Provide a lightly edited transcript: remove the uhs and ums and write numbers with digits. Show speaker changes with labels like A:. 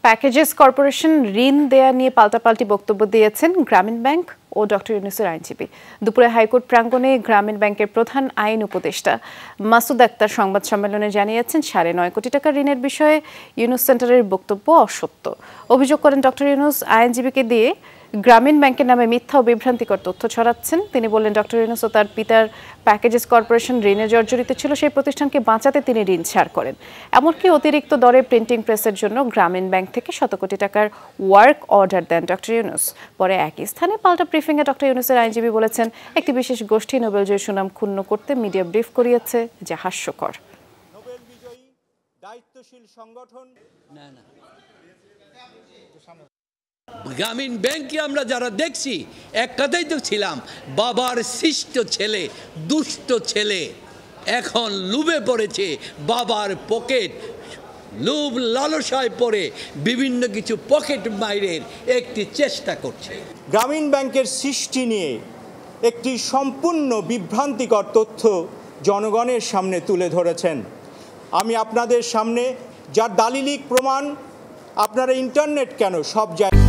A: Packages corporation ঋণ দেয়া নিয়ে পাল্টাপাল্টি বক্তব্য দিয়েছেন গ্রামীণ ব্যাংক ও ডক্টর ইউনূসের আইনজীবী। দুপুরে হাইকোর্ট প্রাঙ্গণে গ্রামীণ ব্যাংকের প্রধান আইন উপদেষ্টা মাসুদ আক্তার সংবাদ সম্মেলনে জানিয়েছেন ৯.৫ কোটি টাকা ঋণের বিষয়ে ইউনূস সেন্টারের বক্তব্য অসত্য। অভিযোগ করেন ডক্টর ইউনূস আইনজীবীকে দিয়ে গ্রামীণ ব্যাংকের নামে মিথ্যা ও বিভ্রান্তিকর তথ্য ছড়াচ্ছেন। তিনি বললেন ডক্টর ইউনূস ও তার পিতার প্যাকেজেস কর্পোরেশন ঋণে জর্জরিত ছিল, সেই প্রতিষ্ঠানকে বাঁচাতে তিনি ঋণ ছাড় করেন। এমনকি অতিরিক্ত দরে প্রিন্টিং প্রেসের জন্য গ্রামীণ ব্যাংক থেকে শত কোটি টাকার ওয়ার্ক অর্ডার দেন ডক্টর ইউনূস। পরে একই স্থানে পাল্টা ব্রিফিংয়ে ডক্টর ইউনূসের আইনজীবী বলেছেন একটি বিশেষ গোষ্ঠী নোবেলজয়ী সুনাম ক্ষুণ্ণ করতে মিডিয়া ব্রিফ করিয়েছে, যা হাস্যকর।
B: নোবেল বিজয়ী দায়িত্বশীল সংগঠন
C: গ্রামীণ ব্যাংকে আমরা যারা দেখছি এক কথাই তো ছিলাম, বাবার শিষ্ট ছেলে, দুষ্ট ছেলে এখন লুভে পড়েছে বাবার পকেট, লোভ লালসায় পড়ে বিভিন্ন কিছু পকেট মাইরের একটি চেষ্টা করছে।
B: গ্রামীণ ব্যাংকের সৃষ্টি নিয়ে একটি সম্পূর্ণ বিভ্রান্তিকর তথ্য জনগণের সামনে তুলে ধরেছেন। আমি আপনাদের সামনে যার দালিলিক প্রমাণ আপনারা ইন্টারনেট কেন সব জায়গায়